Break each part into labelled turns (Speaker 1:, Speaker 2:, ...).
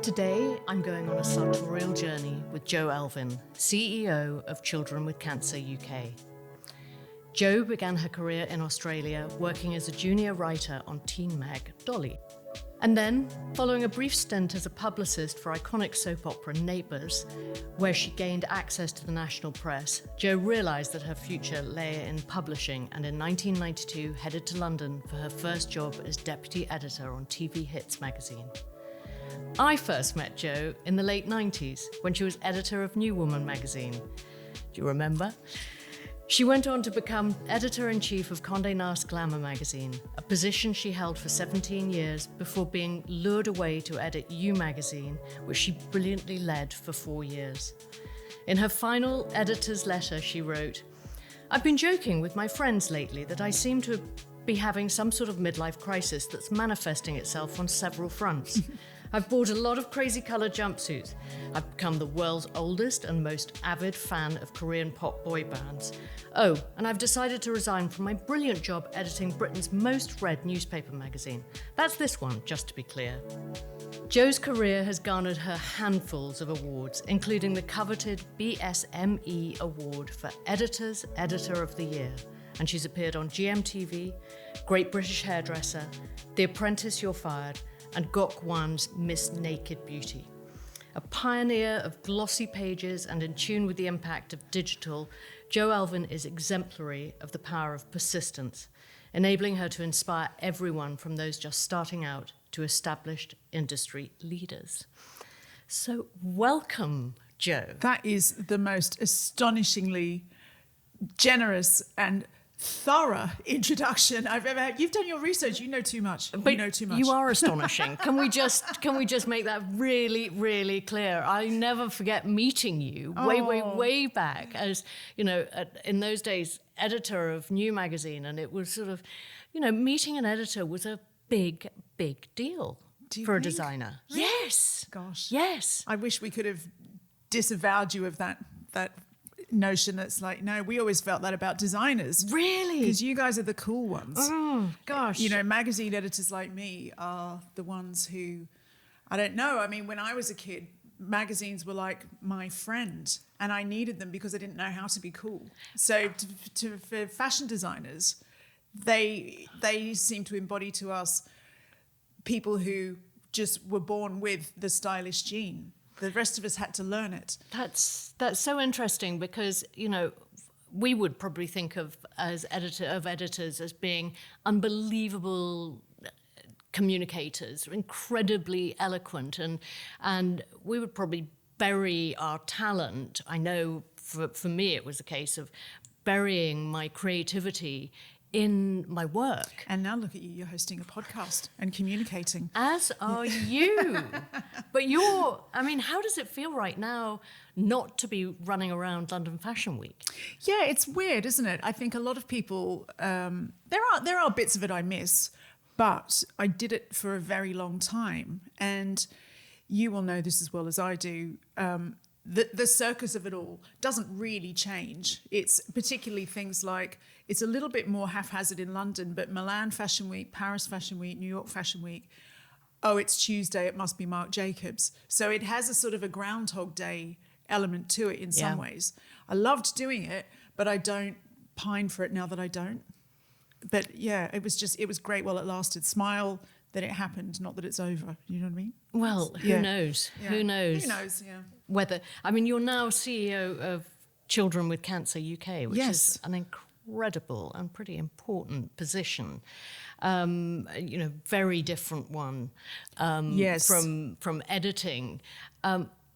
Speaker 1: Today, I'm going on a sartorial journey with Jo Elvin, CEO of Children with Cancer UK. Jo began her career in Australia working as a junior writer on teen mag Dolly. And then, following a brief stint as a publicist for iconic soap opera Neighbours, where she gained access to the national press, Jo realised that her future lay in publishing and in 1992 headed to London for her first job as deputy editor on TV Hits magazine. I first met Jo in the late 90s when she was editor of New Woman magazine. Do you remember? She went on to become editor-in-chief of Conde Nast Glamour magazine, a position she held for 17 years before being lured away to edit You magazine, which she brilliantly led for 4 years. In her final editor's letter, she wrote, "I've been joking with my friends lately that I seem to be having some sort of midlife crisis that's manifesting itself on several fronts. I've bought a lot of crazy coloured jumpsuits. I've become the world's oldest and most avid fan of Korean pop boy bands. Oh, and I've decided to resign from my brilliant job editing Britain's most read newspaper magazine. That's this one, just to be clear." Jo's career has garnered her handfuls of awards, including the coveted BSME Award for Editor's Editor of the Year. And she's appeared on GMTV, Great British Hairdresser, The Apprentice You're Fired, and Gok Wan's Miss Naked Beauty. A pioneer of glossy pages and in tune with the impact of digital, Jo Elvin is exemplary of the power of persistence, enabling her to inspire everyone from those just starting out to established industry leaders. So welcome, Jo.
Speaker 2: That is the most astonishingly generous and thorough introduction I've ever had. You've done your research. You know too much.
Speaker 1: But
Speaker 2: you know too much.
Speaker 1: You are astonishing. Can we just make that really, really clear? I never forget meeting you way back as, in those days, editor of New magazine, and it was sort of, meeting an editor was a big, big deal for a designer.
Speaker 2: Really?
Speaker 1: Yes.
Speaker 2: Gosh.
Speaker 1: Yes.
Speaker 2: I wish we could have disavowed you of that notion that's like, no, we always felt that about designers.
Speaker 1: Really?
Speaker 2: Because you guys are the cool ones.
Speaker 1: Oh, gosh.
Speaker 2: Magazine editors like me are the ones who, I don't know. I mean, when I was a kid, magazines were like my friend, and I needed them because I didn't know how to be cool. So for fashion designers, they seem to embody to us people who just were born with the stylish gene. The rest of us had to learn it.
Speaker 1: That's so interesting because, we would probably think of editors as being unbelievable communicators, incredibly eloquent, and we would probably bury our talent. I know for me it was a case of burying my creativity in my work.
Speaker 2: And now look at you, you're hosting a podcast and communicating.
Speaker 1: As are you. But how does it feel right now not to be running around London Fashion Week?
Speaker 2: Yeah, it's weird, isn't it? I think a lot of people, there are bits of it I miss, but I did it for a very long time. And you will know this as well as I do. The circus of it all doesn't really change. It's particularly things like, it's a little bit more haphazard in London, but Milan Fashion Week, Paris Fashion Week, New York Fashion Week, it's Tuesday, it must be Marc Jacobs. So it has a sort of a Groundhog Day element to it in some ways. I loved doing it, but I don't pine for it now that I don't. But yeah, it was great while it lasted. Smile that it happened, not that it's over. You know what I mean?
Speaker 1: Well, who knows?
Speaker 2: Yeah.
Speaker 1: Who knows?
Speaker 2: Who knows, yeah.
Speaker 1: You're now CEO of Children with Cancer UK, which is an incredible and pretty important position. Very different one from editing.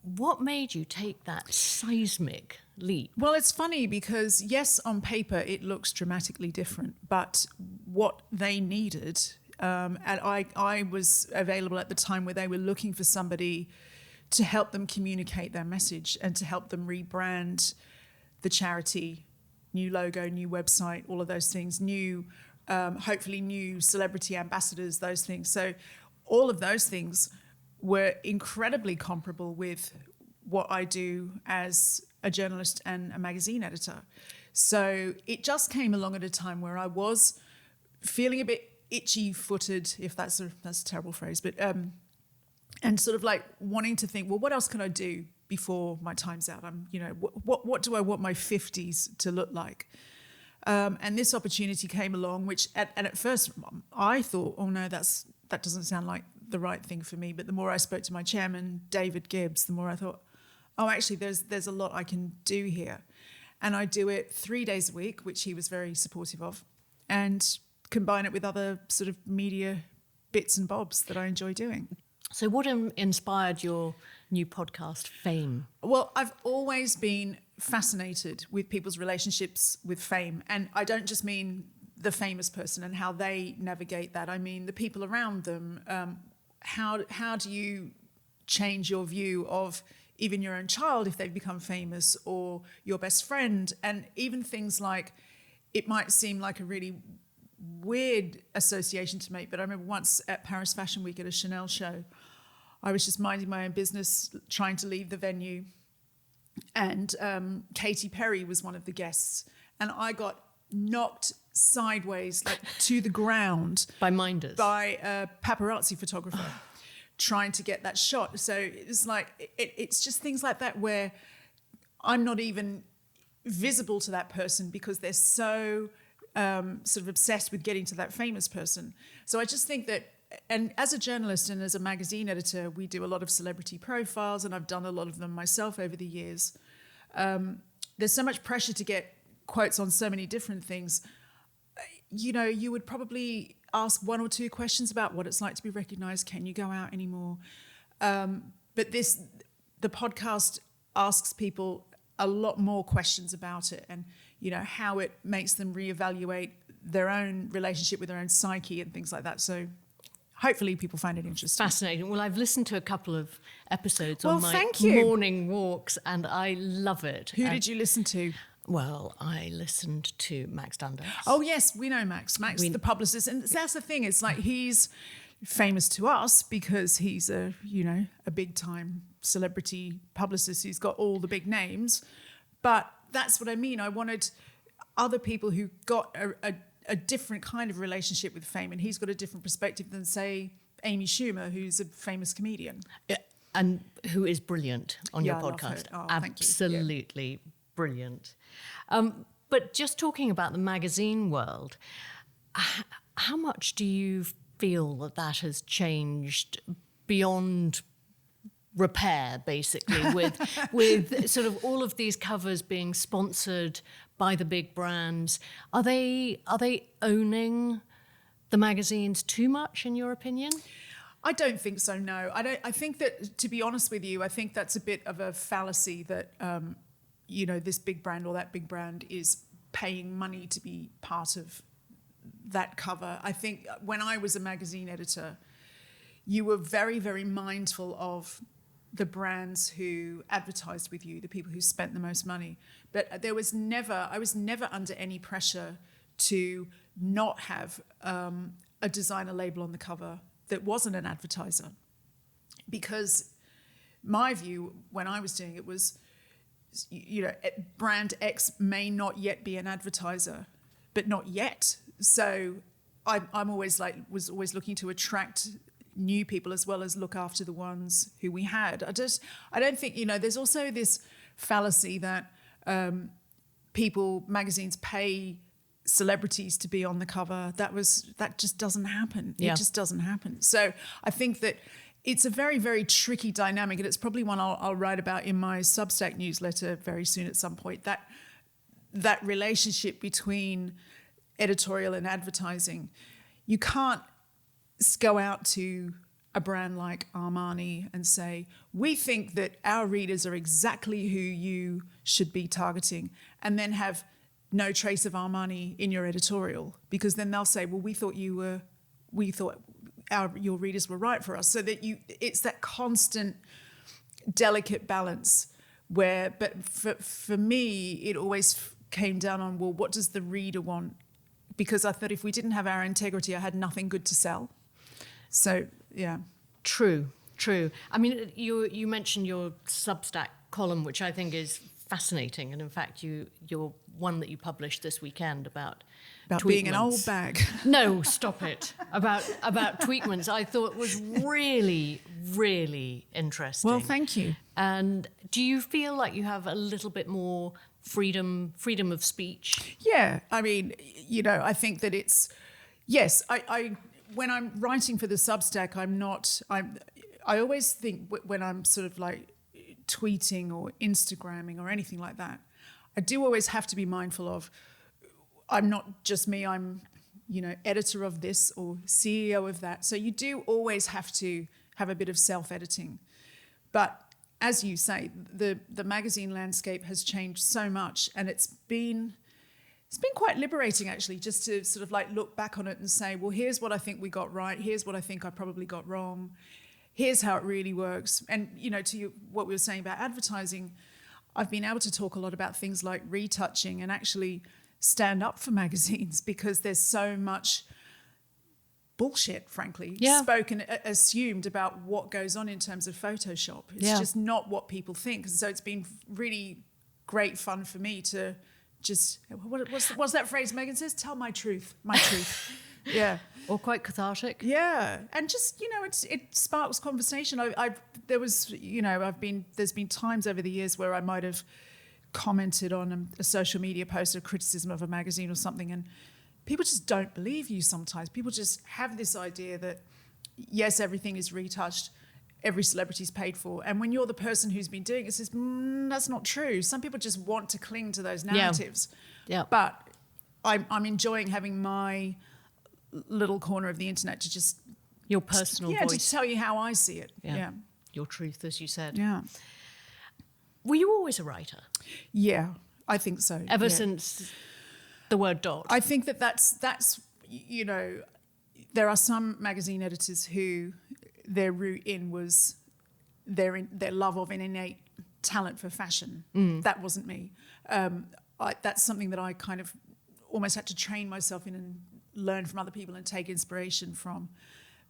Speaker 1: What made you take that seismic leap?
Speaker 2: Well, it's funny because, yes, on paper it looks dramatically different, but what they needed, and I was available at the time where they were looking for somebody to help them communicate their message and to help them rebrand the charity, new logo, new website, all of those things, hopefully new celebrity ambassadors, those things. So all of those things were incredibly comparable with what I do as a journalist and a magazine editor. So it just came along at a time where I was feeling a bit itchy-footed, if that's a terrible phrase, but and sort of like wanting to think, well, what else can I do before my time's out? What do I want my 50s to look like? And this opportunity came along, which at first I thought, oh no, that doesn't sound like the right thing for me. But the more I spoke to my chairman, David Gibbs, the more I thought, oh, actually, there's a lot I can do here. And I do it 3 days a week, which he was very supportive of, and combine it with other sort of media bits and bobs that I enjoy doing.
Speaker 1: So what inspired your new podcast, Fame?
Speaker 2: Well, I've always been fascinated with people's relationships with fame. And I don't just mean the famous person and how they navigate that. I mean the people around them. How do you change your view of even your own child if they've become famous, or your best friend? And even things like, it might seem like a really weird association to make, but I remember once at Paris Fashion Week at a Chanel show, I was just minding my own business, trying to leave the venue, and Katy Perry was one of the guests, and I got knocked sideways, like to the ground
Speaker 1: by minders,
Speaker 2: by a paparazzi photographer trying to get that shot. So it's like it's just things like that where I'm not even visible to that person because they're so sort of obsessed with getting to that famous person. So I just think that, and as a journalist and as a magazine editor, we do a lot of celebrity profiles, and I've done a lot of them myself over the years. There's so much pressure to get quotes on so many different things. You would probably ask 1 or 2 questions about what it's like to be recognized. Can you go out anymore? But the podcast asks people a lot more questions about it, and how it makes them reevaluate their own relationship with their own psyche and things like that. So hopefully people find it interesting.
Speaker 1: Fascinating. Well, I've listened to a couple of episodes on my
Speaker 2: thank you.
Speaker 1: morning walks, and I love it.
Speaker 2: Who did you listen to?
Speaker 1: Well, I listened to Max Dundas.
Speaker 2: Oh, yes, we know Max. The publicist. And that's the thing. It's like he's famous to us because he's a big-time celebrity publicist who's got all the big names. But that's what I mean. I wanted other people who got a different kind of relationship with fame, and he's got a different perspective than, say, Amy Schumer, who's a famous comedian.
Speaker 1: Yeah, and who is brilliant on your
Speaker 2: I love
Speaker 1: podcast.
Speaker 2: her. Oh,
Speaker 1: absolutely brilliant. But just talking about the magazine world, how much do you feel that has changed beyond repair, basically, with sort of all of these covers being sponsored by the big brands? Are they owning the magazines too much, in your opinion?
Speaker 2: I don't think so, no. I think that, to be honest with you, I think that's a bit of a fallacy that this big brand or that big brand is paying money to be part of that cover. I think when I was a magazine editor, you were very, very mindful of the brands who advertised with you, the people who spent the most money. But I was never under any pressure to not have a designer label on the cover that wasn't an advertiser. Because my view when I was doing it was, brand X may not yet be an advertiser, but not yet. So I'm always was always looking to attract new people as well as look after the ones who we had. I don't think, there's also this fallacy that magazines pay celebrities to be on the cover. That just doesn't happen.
Speaker 1: Yeah.
Speaker 2: It just doesn't happen. So I think that it's a very, very tricky dynamic, and it's probably one I'll write about in my Substack newsletter very soon at some point, that relationship between editorial and advertising. You can't go out to a brand like Armani and say, we think that our readers are exactly who you should be targeting, and then have no trace of Armani in your editorial, because then they'll say, well, we thought your readers were right for us. So that it's that constant delicate balance where, but for me, it always came down on, well, what does the reader want? Because I thought if we didn't have our integrity, I had nothing good to sell. So, yeah.
Speaker 1: True. I mean, you mentioned your Substack column, which I think is fascinating. And in fact, your one that you published this weekend about
Speaker 2: being an old bag.
Speaker 1: No, stop it. About tweetments, I thought was really, really interesting.
Speaker 2: Well, thank you.
Speaker 1: And do you feel like you have a little bit more freedom of speech?
Speaker 2: Yeah, I mean, I think that it's, yes, I when I'm writing for the Substack, I always think when I'm sort of like tweeting or Instagramming or anything like that, I do always have to be mindful of, I'm not just me, I'm, editor of this or CEO of that. So you do always have to have a bit of self-editing. But as you say, the magazine landscape has changed so much, and it's been quite liberating, actually, just to sort of like look back on it and say, well, here's what I think we got right. Here's what I think I probably got wrong. Here's how it really works. And, what we were saying about advertising, I've been able to talk a lot about things like retouching and actually stand up for magazines, because there's so much bullshit, frankly, spoken, assumed about what goes on in terms of Photoshop. It's just not what people think. And so it's been really great fun for me to just, what's that phrase Megan says? Tell my truth, my truth. Yeah.
Speaker 1: Or quite cathartic.
Speaker 2: Yeah. And just, it sparks conversation. There's been times over the years where I might have commented on a social media post or criticism of a magazine or something, and people just don't believe you sometimes. People just have this idea that, yes, everything is retouched, every celebrity's paid for. And when you're the person who's been doing it, says, that's not true. Some people just want to cling to those narratives.
Speaker 1: Yeah.
Speaker 2: But I'm enjoying having my little corner of the internet to just...
Speaker 1: Your personal voice.
Speaker 2: to tell you how I see it. Yeah.
Speaker 1: Your truth, as you said.
Speaker 2: Yeah.
Speaker 1: Were you always a writer?
Speaker 2: Yeah, I think so.
Speaker 1: Ever since the word dot?
Speaker 2: I think that's there are some magazine editors who their route in was their love of an innate talent for fashion. That wasn't me. That's something that I kind of almost had to train myself in and learn from other people and take inspiration from.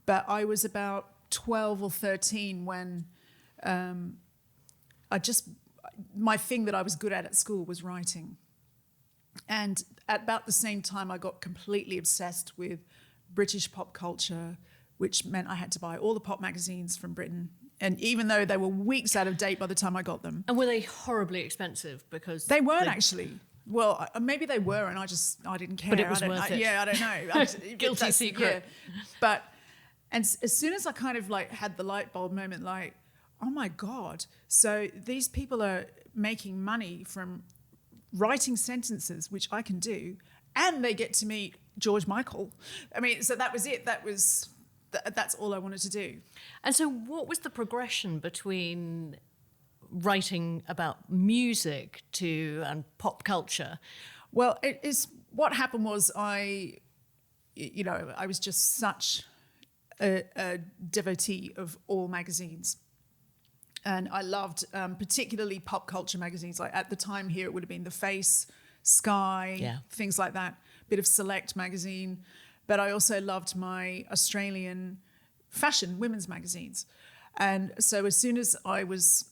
Speaker 2: But I was about 12 or 13 when my thing that I was good at school was writing. And at about the same time, I got completely obsessed with British pop culture, which meant I had to buy all the pop magazines from Britain. And even though they were weeks out of date by the time I got them.
Speaker 1: And were they horribly expensive? Because
Speaker 2: they weren't actually. Well, maybe they were, and I didn't care.
Speaker 1: But it was worth it.
Speaker 2: Yeah, I don't know.
Speaker 1: Guilty secret.
Speaker 2: Yeah. But as soon as I kind of like had the light bulb moment, like, oh my God, so these people are making money from writing sentences, which I can do, and they get to meet George Michael. I mean, so that was it. That's all I wanted to do.
Speaker 1: And so what was the progression between writing about music and pop culture?
Speaker 2: Well, what happened was I was just such a devotee of all magazines. And I loved particularly pop culture magazines. Like at the time here, it would have been The Face, Sky, things like that. Bit of Select magazine. But I also loved my Australian fashion women's magazines. And so as soon as I was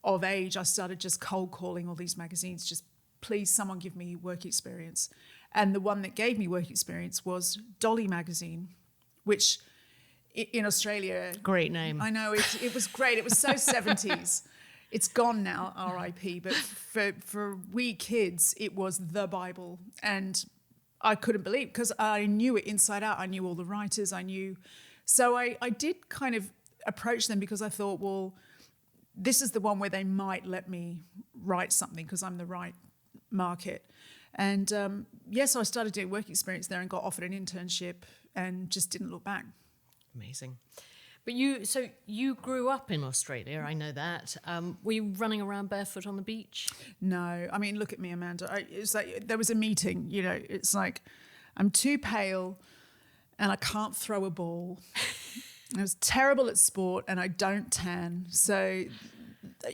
Speaker 2: of age, I started just cold calling all these magazines. Just please, someone give me work experience. And the one that gave me work experience was Dolly magazine, which in Australia...
Speaker 1: Great name.
Speaker 2: I know, it was great. It was so 70s. It's gone now, RIP. But for we kids, it was the Bible. And I couldn't believe, because I knew it inside out. I knew all the writers. So I did kind of approach them because I thought, well, this is the one where they might let me write something because I'm the right market. And so I started doing work experience there and got offered an internship and just didn't look back.
Speaker 1: Amazing. But you grew up in Australia, I know that. Were you running around barefoot on the beach?
Speaker 2: No. I mean, look at me, Amanda. It's like there was a meeting, it's like I'm too pale and I can't throw a ball. I was terrible at sport and I don't tan. So,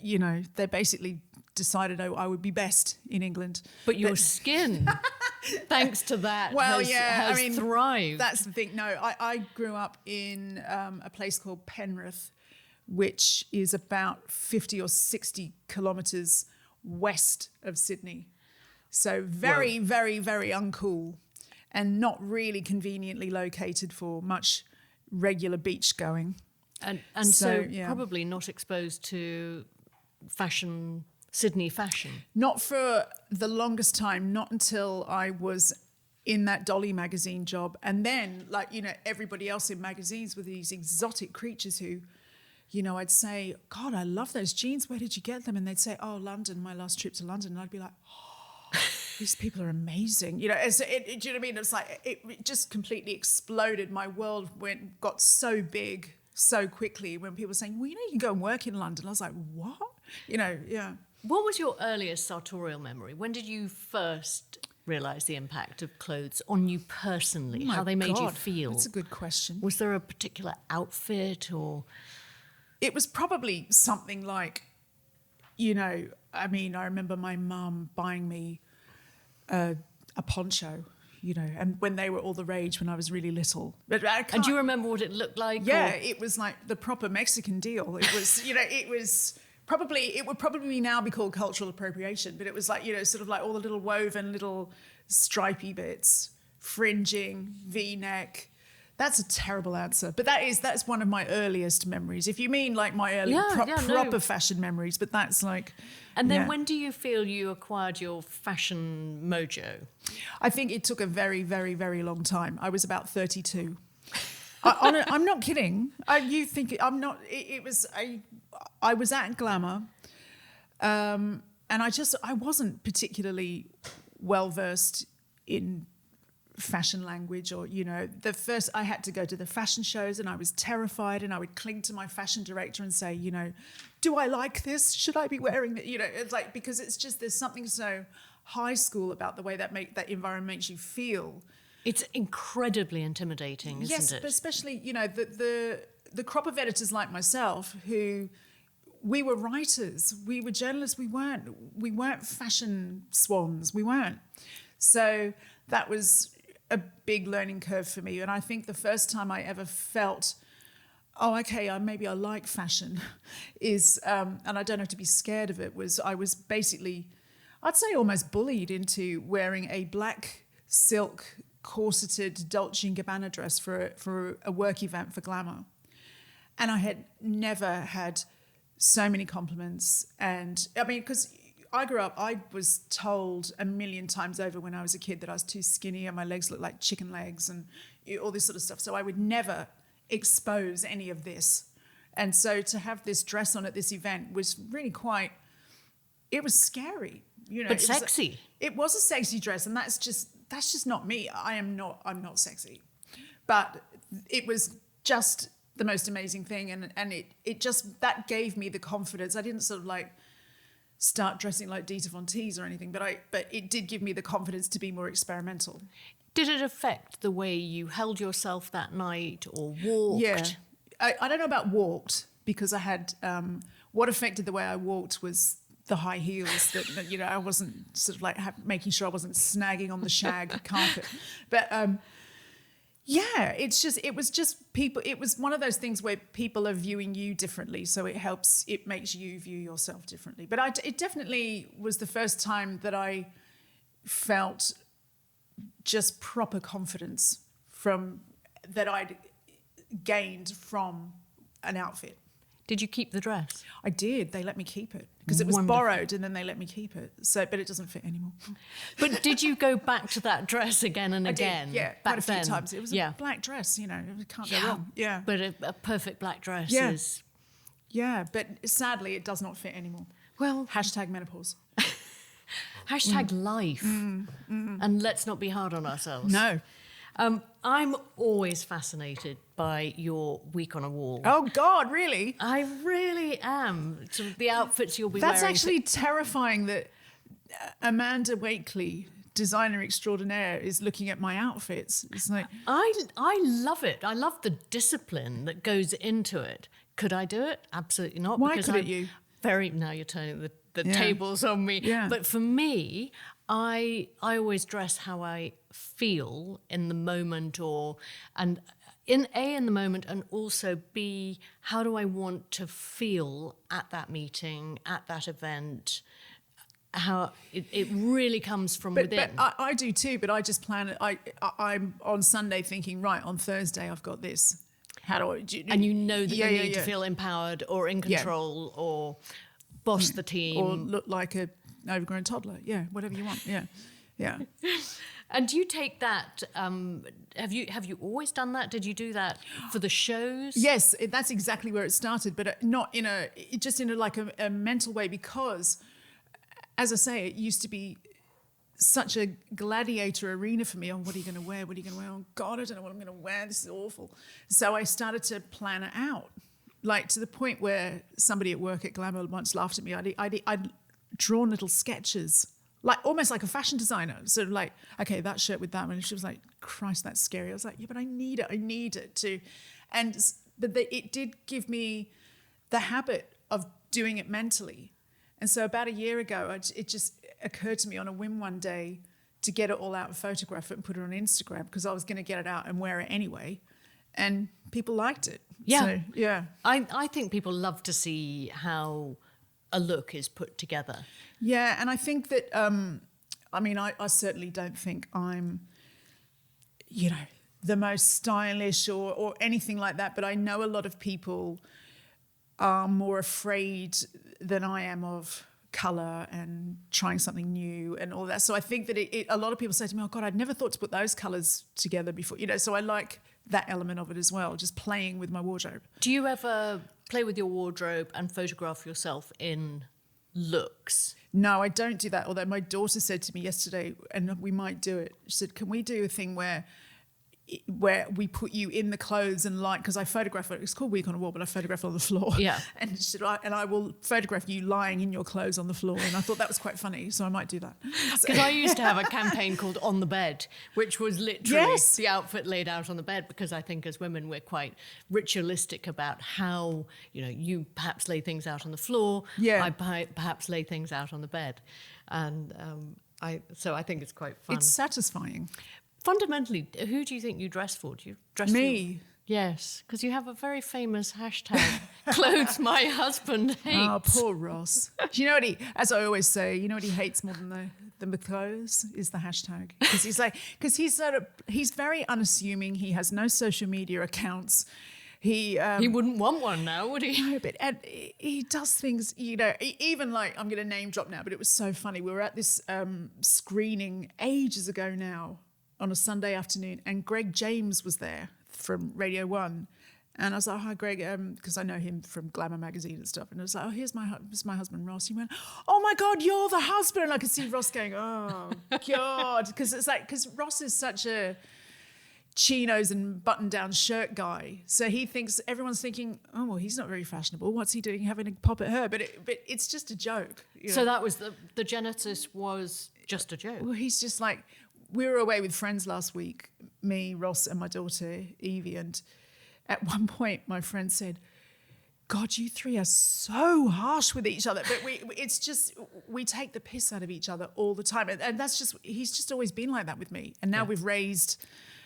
Speaker 2: they basically decided I would be best in England.
Speaker 1: But your skin, thanks to that, has thrived.
Speaker 2: That's the thing. No, I grew up in a place called Penrith, which is about 50 or 60 kilometres west of Sydney. So very, very, very uncool and not really conveniently located for much regular beach going.
Speaker 1: And so probably not exposed to fashion, Sydney fashion.
Speaker 2: Not for the longest time, not until I was in that Dolly magazine job. And then, like, you know, everybody else in magazines with these exotic creatures who, you know, I'd say, God, I love those jeans. Where did you get them? And they'd say, oh, London, my last trip to London. And I'd be like, oh, these people are amazing. You know, do you know what I mean? It's like, it just completely exploded. My world got so big so quickly when people were saying, well, you know, you can go and work in London. I was like, what? You know, yeah.
Speaker 1: What was your earliest sartorial memory? When did you first realise the impact of clothes on you personally, how they made you feel?
Speaker 2: That's a good question.
Speaker 1: Was there a particular outfit or...
Speaker 2: It was probably something like, you know, I mean, I remember my mum buying me a poncho, you know, and when they were all the rage when I was really little. But
Speaker 1: and do you remember what it looked like?
Speaker 2: Yeah, it was like the proper Mexican deal. It was, you know, it would probably now be called cultural appropriation, but it was like, you know, sort of like all the little woven little stripy bits, fringing, V-neck. That's a terrible answer, but that's one of my earliest memories. If you mean like my early proper fashion memories, but that's like...
Speaker 1: And then when do you feel you acquired your fashion mojo?
Speaker 2: I think it took a very, very, very long time. I was about 32. I'm not kidding. You think I'm not... I was at Glamour, and I wasn't particularly well-versed in fashion language, or, you know, I had to go to the fashion shows and I was terrified, and I would cling to my fashion director and say, you know, do I like this? Should I be wearing it? You know, it's like, because it's just, there's something so high school about the way that environment makes you feel.
Speaker 1: It's incredibly intimidating, isn't it?
Speaker 2: Yes, but especially, you know, the crop of editors like myself who... We were writers, we were journalists, we weren't fashion swans, we weren't. So that was a big learning curve for me. And I think the first time I ever felt, oh, okay, maybe I like fashion is, and I don't have to be scared of it, was I was basically, I'd say almost bullied into wearing a black silk corseted Dolce & Gabbana dress for a work event for Glamour. And I had never had so many compliments. And I mean, because I grew up, I was told a million times over when I was a kid that I was too skinny and my legs looked like chicken legs and all this sort of stuff. So I would never expose any of this. And so to have this dress on at this event was really it was scary. You know,
Speaker 1: but sexy.
Speaker 2: It was a sexy dress, and that's just not me. I'm not sexy. But it was just the most amazing thing, and it just, that gave me the confidence. I didn't sort of like start dressing like Dita Von Teese or anything, but it did give me the confidence to be more experimental.
Speaker 1: Did it affect the way you held yourself that night or walked?
Speaker 2: Yeah, I don't know about walked, because I had what affected the way I walked was the high heels that you know, I wasn't sort of like making sure I wasn't snagging on the shag carpet, but. Yeah, it was just people. It was one of those things where people are viewing you differently, so it makes you view yourself differently. But it definitely was the first time that I felt just proper confidence that I'd gained from an outfit.
Speaker 1: Did you keep the dress?
Speaker 2: I did. They let me keep it because it was borrowed, and then they let me keep it. So, but it doesn't fit anymore.
Speaker 1: But did you go back to that dress again and again?
Speaker 2: I did, yeah, quite a few times. It was a black dress, you know, it can't go wrong. Yeah,
Speaker 1: but a perfect black dress is...
Speaker 2: Yeah, but sadly it does not fit anymore.
Speaker 1: Well...
Speaker 2: #menopause.
Speaker 1: #life. And let's not be hard on ourselves.
Speaker 2: No.
Speaker 1: I'm always fascinated by your week on a wall.
Speaker 2: Oh, God, really?
Speaker 1: I really am. Sort of the outfits you'll be wearing.
Speaker 2: That's actually terrifying that Amanda Wakeley, designer extraordinaire, is looking at my outfits. It's like...
Speaker 1: I love it. I love the discipline that goes into it. Could I do it? Absolutely not.
Speaker 2: Why couldn't you?
Speaker 1: Now you're turning the tables on me.
Speaker 2: Yeah.
Speaker 1: But for me... I always dress how I feel in the moment, in the moment, and also B, how do I want to feel at that meeting, at that event? How it really comes from within.
Speaker 2: But I do too, but I just plan it. I'm on Sunday thinking, right, on Thursday I've got this. how do I do?
Speaker 1: And you know that you need to feel empowered or in control or boss the team.
Speaker 2: Or look like a overgrown toddler. Yeah, whatever you want. Yeah, yeah.
Speaker 1: And do you take that? Have you always done that? Did you do that for the shows?
Speaker 2: Yes, that's exactly where it started, but not in a mental way, because, as I say, it used to be such a gladiator arena for me. Oh, what are you going to wear? What are you going to wear? Oh God, I don't know what I'm going to wear. This is awful. So I started to plan it out, like to the point where somebody at work at Glamour once laughed at me. I'd drawn little sketches, like almost like a fashion designer, sort of like, okay, that shirt with that one. And she was like, Christ, that's scary. I was like, yeah, but I need it to, it did give me the habit of doing it mentally. And so about a year ago, it just occurred to me on a whim one day to get it all out and photograph it and put it on Instagram, because I was going to get it out and wear it anyway. And people liked it.
Speaker 1: Yeah.
Speaker 2: So, yeah.
Speaker 1: I think people love to see how a look is put together.
Speaker 2: Yeah, and I think that, I certainly don't think I'm, the most stylish or anything like that, but I know a lot of people are more afraid than I am of colour and trying something new and all that. So I think that a lot of people say to me, oh God, I'd never thought to put those colours together before. So I like that element of it as well, just playing with my wardrobe.
Speaker 1: Do you ever play with your wardrobe and photograph yourself in looks?
Speaker 2: No, I don't do that. Although my daughter said to me yesterday, and we might do it, she said, can we do a thing where we put you in the clothes and because I photograph it. It's called Week on a Wall, but I photograph on the floor.
Speaker 1: Yeah.
Speaker 2: And she said, and I will photograph you lying in your clothes on the floor. And I thought that was quite funny, so I might do that.
Speaker 1: Because I used to have a campaign called On the Bed, which was literally the outfit laid out on the bed, because I think as women we're quite ritualistic about how, you perhaps lay things out on the floor.
Speaker 2: Yeah.
Speaker 1: I perhaps lay things out on the bed. And so I think it's quite fun.
Speaker 2: It's satisfying.
Speaker 1: Fundamentally, who do you think you dress for? Do you dress
Speaker 2: me?
Speaker 1: Yes, because you have a very famous hashtag, clothes my husband hates.
Speaker 2: Oh, poor Ross. Do you know what as I always say, you know what he hates more than the clothes is the hashtag. Because he's very unassuming. He has no social media accounts. He
Speaker 1: wouldn't want one now, would he?
Speaker 2: No, but he does things, even like, I'm going to name drop now, but it was so funny. We were at this screening ages ago now, on a Sunday afternoon, and Greg James was there from Radio 1. And I was like, hi, Greg, because I know him from Glamour magazine and stuff. And I was like, oh, here's my husband, Ross. He went, oh, my God, you're the husband. And I could see Ross going, oh, God. Because Ross is such a chinos and button-down shirt guy. So he thinks, everyone's thinking, oh, well, he's not very fashionable. What's he doing having a pop at her? But it's just a joke.
Speaker 1: So that was the genesis was just a joke.
Speaker 2: Well, he's just like, we were away with friends last week, me, Ross, and my daughter, Evie, and at one point my friend said, God, you three are so harsh with each other. But we take the piss out of each other all the time. And he's just always been like that with me. And now we've raised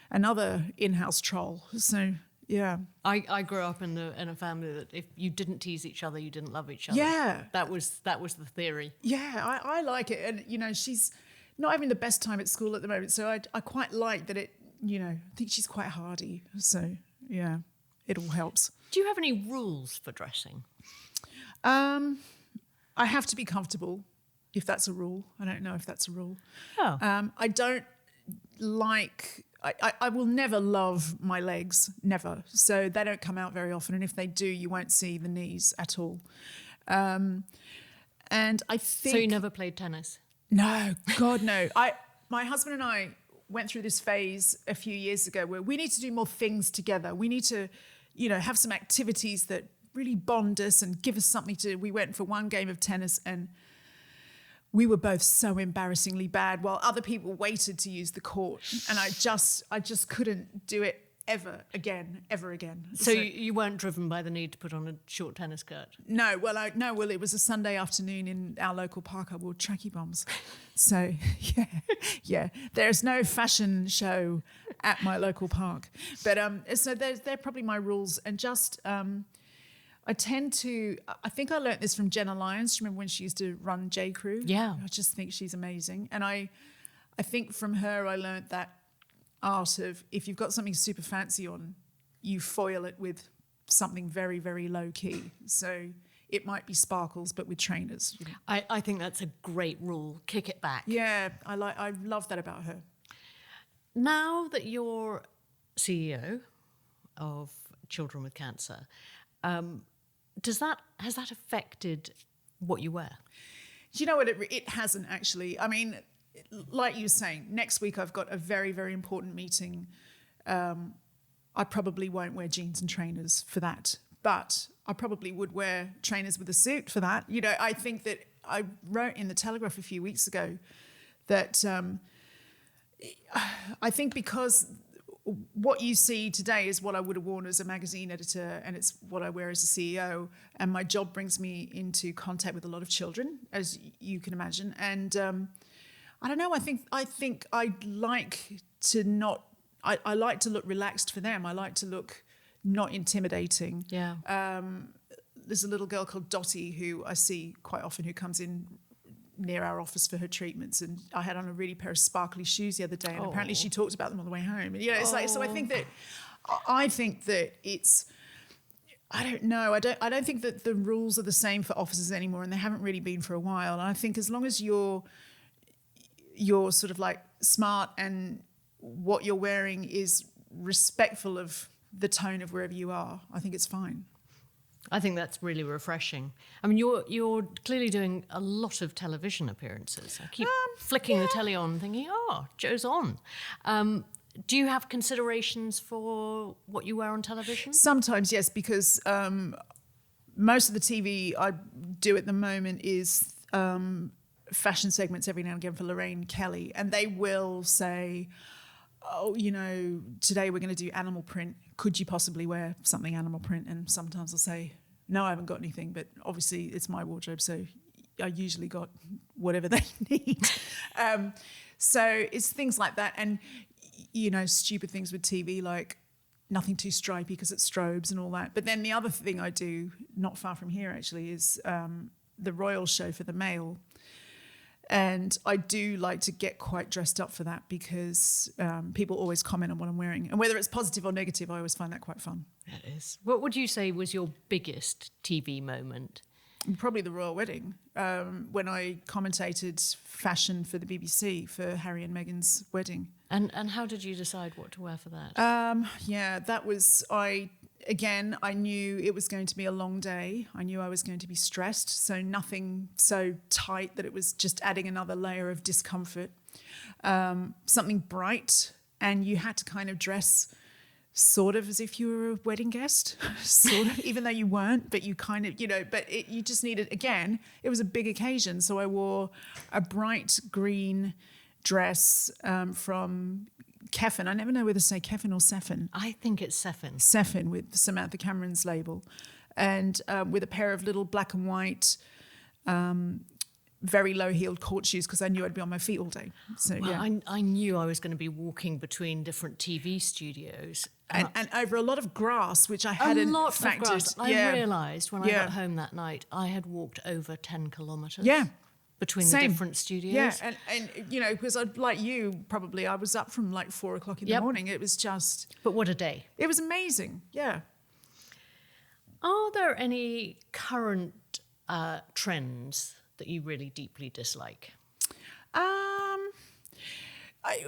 Speaker 2: another in-house troll. So, yeah.
Speaker 1: I grew up in a family that if you didn't tease each other, you didn't love each other.
Speaker 2: Yeah.
Speaker 1: That was the theory.
Speaker 2: Yeah, I like it. And, she's not having the best time at school at the moment, so I quite like that it, I think she's quite hardy. So, yeah, it all helps.
Speaker 1: Do you have any rules for dressing?
Speaker 2: I have to be comfortable, if that's a rule. I don't know if that's a rule.
Speaker 1: Oh.
Speaker 2: I don't like... I will never love my legs, never. So they don't come out very often, and if they do, you won't see the knees at all. And I think...
Speaker 1: So you never played tennis?
Speaker 2: No, God, no. My husband and I went through this phase a few years ago where we need to do more things together. We need to, have some activities that really bond us and give us something to do. We went for one game of tennis and we were both so embarrassingly bad while other people waited to use the court. And I just couldn't do it ever again.
Speaker 1: So you weren't driven by the need to put on a short tennis skirt?
Speaker 2: No, it was a Sunday afternoon in our local park. I wore tracky bombs. So, yeah. There's no fashion show at my local park. But so they're probably my rules. And just, I think I learnt this from Jenna Lyons. Remember when she used to run J. Crew?
Speaker 1: Yeah.
Speaker 2: I just think she's amazing. And I think from her I learnt that art of, if you've got something super fancy on, you foil it with something very, very low key. So it might be sparkles, but with trainers. You know.
Speaker 1: I think that's a great rule. Kick it back.
Speaker 2: Yeah, I love that about her.
Speaker 1: Now that you're CEO of Children with Cancer, has that affected what you wear?
Speaker 2: Do you know what? It hasn't actually. I mean, like you were saying, next week I've got a very, very important meeting. I probably won't wear jeans and trainers for that, but I probably would wear trainers with a suit for that. You know, I think that I wrote in the Telegraph a few weeks ago that I think because what you see today is what I would have worn as a magazine editor, and it's what I wear as a CEO. And my job brings me into contact with a lot of children, as you can imagine. And I don't know. I think I'd like to not. I like to look relaxed for them. I like to look not intimidating.
Speaker 1: Yeah.
Speaker 2: There's a little girl called Dottie who I see quite often, who comes in near our office for her treatments, and I had on a really pair of sparkly shoes the other day, and apparently she talked about them on the way home. And, you know, it's like, so I think that it's, I don't know. I don't think that the rules are the same for officers anymore, and they haven't really been for a while. And I think as long as you're sort of like smart, and what you're wearing is respectful of the tone of wherever you are, I think it's fine.
Speaker 1: I think that's really refreshing. I mean, you're clearly doing a lot of television appearances. I keep flicking the telly on, thinking, "Oh, Jo's on." Do you have considerations for what you wear on television?
Speaker 2: Sometimes, yes, because most of the TV I do at the moment is fashion segments every now and again for Lorraine Kelly, and they will say, "Oh, you know, today we're going to do animal print. Could you possibly wear something animal print?" And sometimes I'll say, "No, I haven't got anything," but obviously it's my wardrobe, so I usually got whatever they need. So it's things like that, and you know, stupid things with TV like nothing too stripy because it's strobes and all that. But then the other thing I do, not far from here actually, is the Royal Show for the Mail. And I do like to get quite dressed up for that because people always comment on what I'm wearing. And whether it's positive or negative, I always find that quite fun.
Speaker 1: It is. What would you say was your biggest TV moment?
Speaker 2: Probably the royal wedding, when I commentated fashion for the BBC for Harry and Meghan's wedding.
Speaker 1: And how did you decide what to wear for that?
Speaker 2: That was, I knew it was going to be a long day. I knew I was going to be stressed, so nothing so tight that it was just adding another layer of discomfort. Something bright, and you had to kind of dress sort of as if you were a wedding guest, sort of, even though you weren't, but you kind of, you know, but you just needed, again, it was a big occasion. So I wore a bright green dress from Keffin. I never know whether to say Keffin or Seffin.
Speaker 1: I think it's Seffin.
Speaker 2: Seffin, with Samantha Cameron's label, and with a pair of little black and white, very low-heeled court shoes, because I knew I'd be on my feet all day. So
Speaker 1: well,
Speaker 2: yeah.
Speaker 1: I knew I was going to be walking between different TV studios.
Speaker 2: And over a lot of grass, which I hadn't factored.
Speaker 1: Of grass.
Speaker 2: Yeah.
Speaker 1: I realised when I got home that night, I had walked over 10 kilometres.
Speaker 2: Yeah.
Speaker 1: Between the different studios.
Speaker 2: Yeah, and you know, because like you probably, I was up from like 4 o'clock in the morning. It was just...
Speaker 1: But what a day.
Speaker 2: It was amazing, yeah.
Speaker 1: Are there any current trends that you really deeply dislike?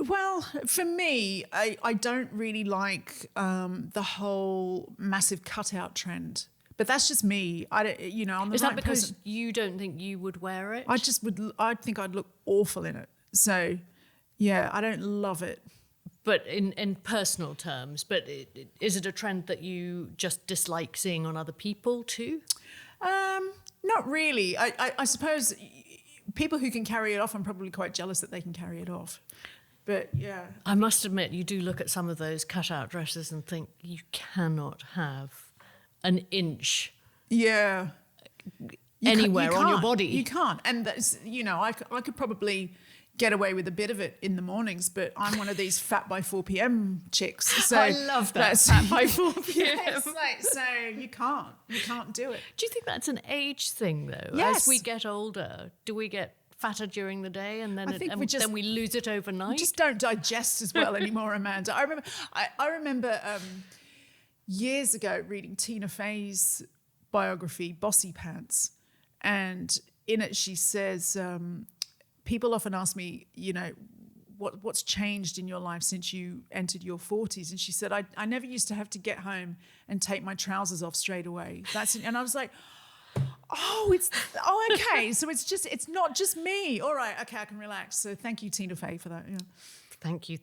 Speaker 2: Well, for me, I don't really like the whole massive cutout trend. But that's just me. I don't, you know, I'm the
Speaker 1: Is
Speaker 2: right
Speaker 1: that because
Speaker 2: person.
Speaker 1: you don't think you would wear it?
Speaker 2: I think I'd look awful in it. So, yeah, I don't love it.
Speaker 1: But in personal terms, but is it a trend that you just dislike seeing on other people too?
Speaker 2: Not really. I suppose people who can carry it off, I'm probably quite jealous that they can carry it off. But yeah.
Speaker 1: I must admit, you do look at some of those cutout dresses and think you cannot have an inch anywhere on your body.
Speaker 2: You can't. And that's, you know, I could probably get away with a bit of it in the mornings, but I'm one of these fat by 4 p.m. chicks. So
Speaker 1: I love that, fat by 4 p.m.
Speaker 2: So you can't do it.
Speaker 1: Do you think that's an age thing though?
Speaker 2: Yes.
Speaker 1: As we get older, do we get fatter during the day and then
Speaker 2: then
Speaker 1: we lose it overnight?
Speaker 2: We just don't digest as well anymore, Amanda. I remember years ago reading Tina Fey's biography, Bossy Pants. And in it, she says, people often ask me, what's changed in your life since you entered your 40s? And she said, I never used to have to get home and take my trousers off straight away. And I was like, okay. So it's not just me. All right, okay, I can relax. So thank you, Tina Fey, for that. Yeah.
Speaker 1: Thank you.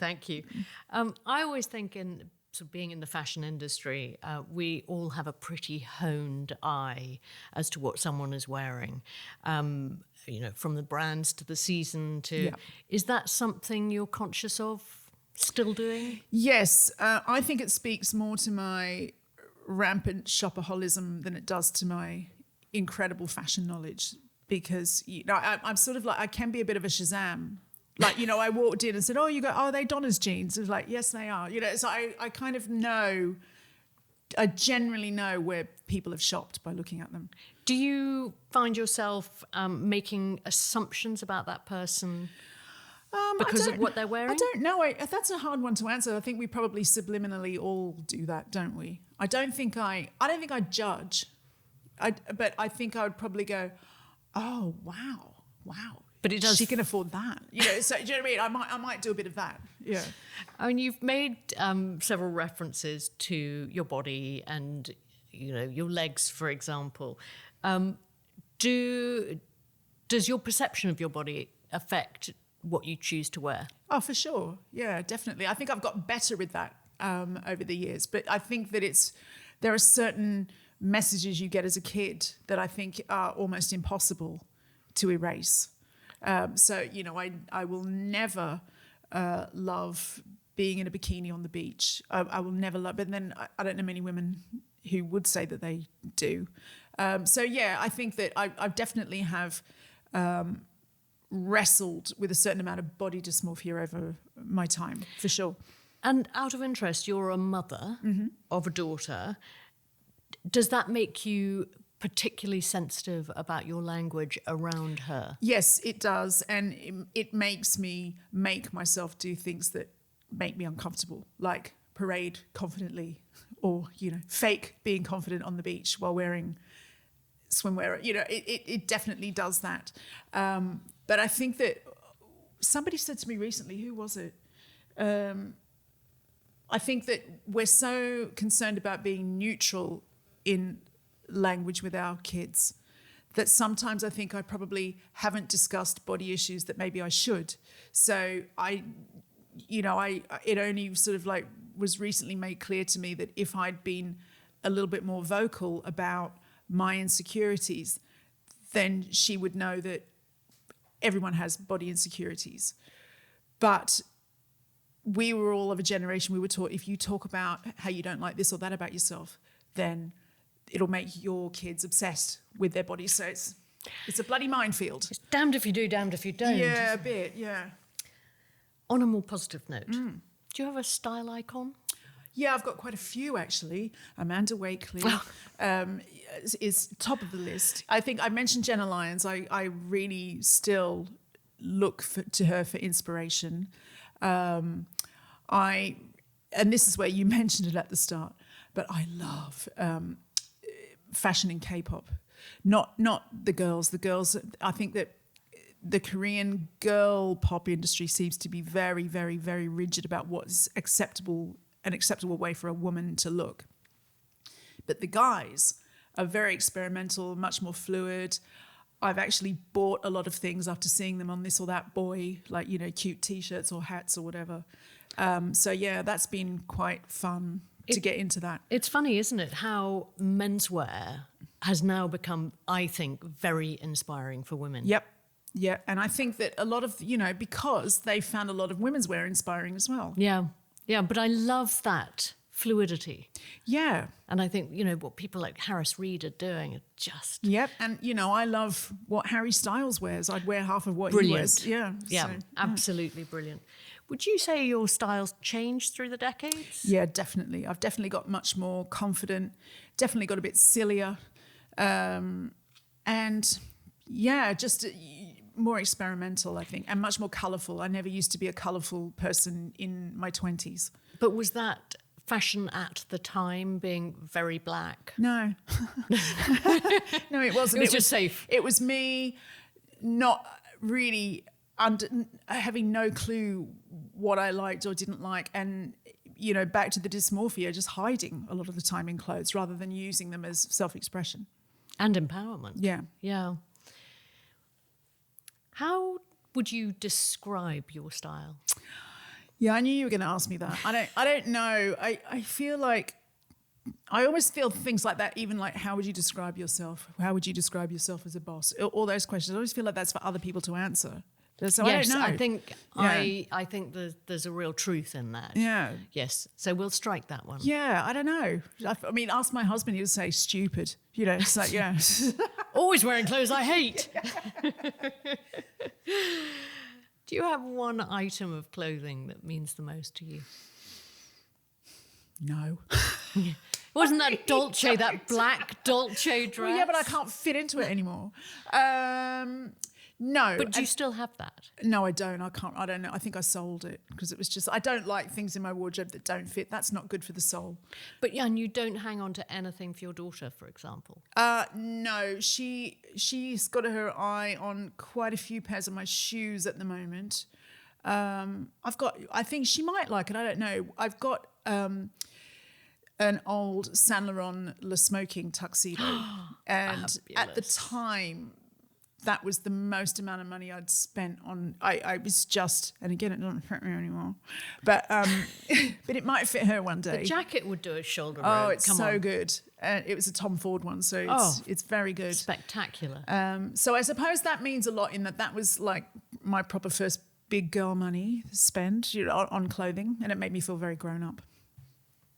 Speaker 1: I always think sort of being in the fashion industry, we all have a pretty honed eye as to what someone is wearing. From the brands to the season to...
Speaker 2: Yeah.
Speaker 1: Is that something you're conscious of still doing?
Speaker 2: Yes. I think it speaks more to my rampant shopaholicism than it does to my incredible fashion knowledge, because I'm sort of like, I can be a bit of a Shazam. Like, I walked in and said, are they Donna's jeans? It was like, yes, they are. So I kind of know, I generally know where people have shopped by looking at them.
Speaker 1: Do you find yourself making assumptions about that person because of what they're wearing?
Speaker 2: I don't know. That's a hard one to answer. I think we probably subliminally all do that, don't we? I don't think I judge. But I think I would probably go, oh, wow.
Speaker 1: But it does.
Speaker 2: She can afford that. So do you know what I mean? I might do a bit of that. Yeah.
Speaker 1: I mean, you've made several references to your body and, your legs, for example. Does your perception of your body affect what you choose to wear?
Speaker 2: Oh, for sure. Yeah, definitely. I think I've got better with that over the years. But I think that there are certain messages you get as a kid that I think are almost impossible to erase. So, I will never love being in a bikini on the beach. I will never love, but then I don't know many women who would say that they do. I think that I definitely have wrestled with a certain amount of body dysmorphia over my time, for sure.
Speaker 1: And out of interest, you're a mother of a daughter. Does that make you particularly sensitive about your language around her?
Speaker 2: Yes, it does. And it makes me make myself do things that make me uncomfortable, like parade confidently or, fake being confident on the beach while wearing swimwear. It definitely does that. But I think that somebody said to me recently, who was it? I think that we're so concerned about being neutral in language with our kids that sometimes I think I probably haven't discussed body issues that maybe I should. So it only sort of like was recently made clear to me that if I'd been a little bit more vocal about my insecurities, then she would know that everyone has body insecurities. But we were all of a generation, we were taught if you talk about how you don't like this or that about yourself, then it'll make your kids obsessed with their bodies. So it's a bloody minefield.
Speaker 1: It's damned if you do, damned if you don't.
Speaker 2: Yeah, a bit, yeah.
Speaker 1: On a more positive note, do you have a style icon?
Speaker 2: Yeah, I've got quite a few, actually. Amanda Wakeley is top of the list. I think I mentioned Jenna Lyons. I really still look to her for inspiration. And this is where you mentioned it at the start, but I love fashion in K-pop. Not the girls. The girls, I think that the Korean girl pop industry seems to be very, very, very rigid about what's an acceptable way for a woman to look. But the guys are very experimental, much more fluid. I've actually bought a lot of things after seeing them on This or That Boy, like, cute T-shirts or hats or whatever. That's been quite fun to get into that.
Speaker 1: It's funny, isn't it, how menswear has now become, I think, very inspiring for women.
Speaker 2: Yep. Yeah, and I think that a lot of, because they found a lot of women's wear inspiring as well.
Speaker 1: Yeah, but I love that fluidity.
Speaker 2: Yeah.
Speaker 1: And I think, what people like Harris Reed are doing are just...
Speaker 2: Yep, and, I love what Harry Styles wears. I'd wear half of what
Speaker 1: brilliant.
Speaker 2: He wears. Yeah.
Speaker 1: Yeah, absolutely brilliant. Would you say your style's changed through the decades?
Speaker 2: Yeah, definitely. I've definitely got much more confident, definitely got a bit sillier. Just more experimental, I think, and much more colourful. I never used to be a colourful person in my 20s.
Speaker 1: But was that fashion at the time being very black?
Speaker 2: No. No, it wasn't.
Speaker 1: It was just safe.
Speaker 2: It was me not really having no clue what I liked or didn't like, and back to the dysmorphia, just hiding a lot of the time in clothes rather than using them as self-expression
Speaker 1: And empowerment.
Speaker 2: Yeah.
Speaker 1: How would you describe your style?
Speaker 2: Yeah, I knew you were going to ask me that. I don't know. I feel like I always feel things like that, even like, how would you describe yourself? How would you describe yourself as a boss? All those questions. I always feel like that's for other people to answer. So
Speaker 1: Yes,
Speaker 2: I don't know.
Speaker 1: I think there's a real truth in that.
Speaker 2: Yeah.
Speaker 1: Yes. So we'll strike that one.
Speaker 2: Yeah, I don't know. I mean, ask my husband, he would say stupid. It's like, yeah.
Speaker 1: Always wearing clothes I hate. Do you have one item of clothing that means the most to you?
Speaker 2: No.
Speaker 1: Wasn't that Dolce, that black Dolce dress?
Speaker 2: Well, yeah, but I can't fit into it anymore. No.
Speaker 1: But do you still have that?
Speaker 2: No, I don't. I don't know. I think I sold it because it was just, I don't like things in my wardrobe that don't fit. That's not good for the soul.
Speaker 1: But yeah, and you don't hang on to anything for your daughter, for example?
Speaker 2: No, she's got her eye on quite a few pairs of my shoes at the moment. I think she might like it. I don't know. I've got an old Saint Laurent Le Smoking tuxedo. And at the time, that was the most amount of money I'd spent on. I was just, and again, it doesn't fit me anymore, but but it might fit her one day.
Speaker 1: The jacket would do a shoulder robe.
Speaker 2: Oh, it's so good. It was a Tom Ford one, so it's very good.
Speaker 1: Spectacular.
Speaker 2: So I suppose that means a lot in that was like my proper first big girl money spent on clothing, and it made me feel very grown up.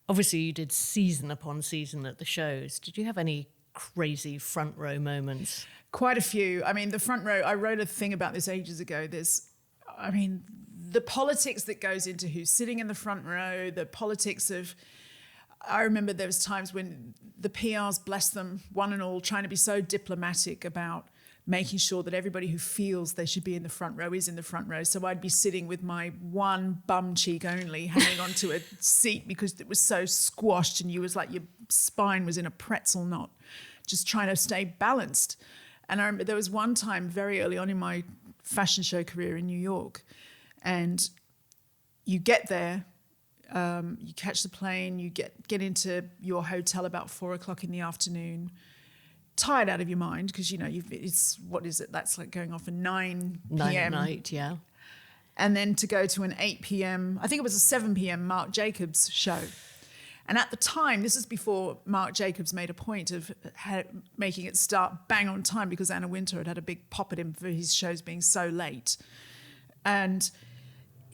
Speaker 1: Obviously, you did season upon season at the shows. Did you have any crazy front row moments?
Speaker 2: Quite a few. I mean, the front row, I wrote a thing about this ages ago. The politics that goes into who's sitting in the front row, the politics of, I remember there was times when the PRs, bless them, one and all, trying to be so diplomatic about making sure that everybody who feels they should be in the front row is in the front row. So I'd be sitting with my one bum cheek only hanging onto a seat because it was so squashed and you was like your spine was in a pretzel knot, just trying to stay balanced. And I remember there was one time very early on in my fashion show career in New York, and you get there, you catch the plane, you get into your hotel about 4:00 in the afternoon, tired out of your mind because it's what is it? That's like going off at 9 p.m.
Speaker 1: 9 at night, yeah.
Speaker 2: And then to go to an 8 p.m. I think it was a 7 p.m. Marc Jacobs show. And at the time, this is before Marc Jacobs made a point of making it start bang on time because Anna Wintour had a big pop at him for his shows being so late. And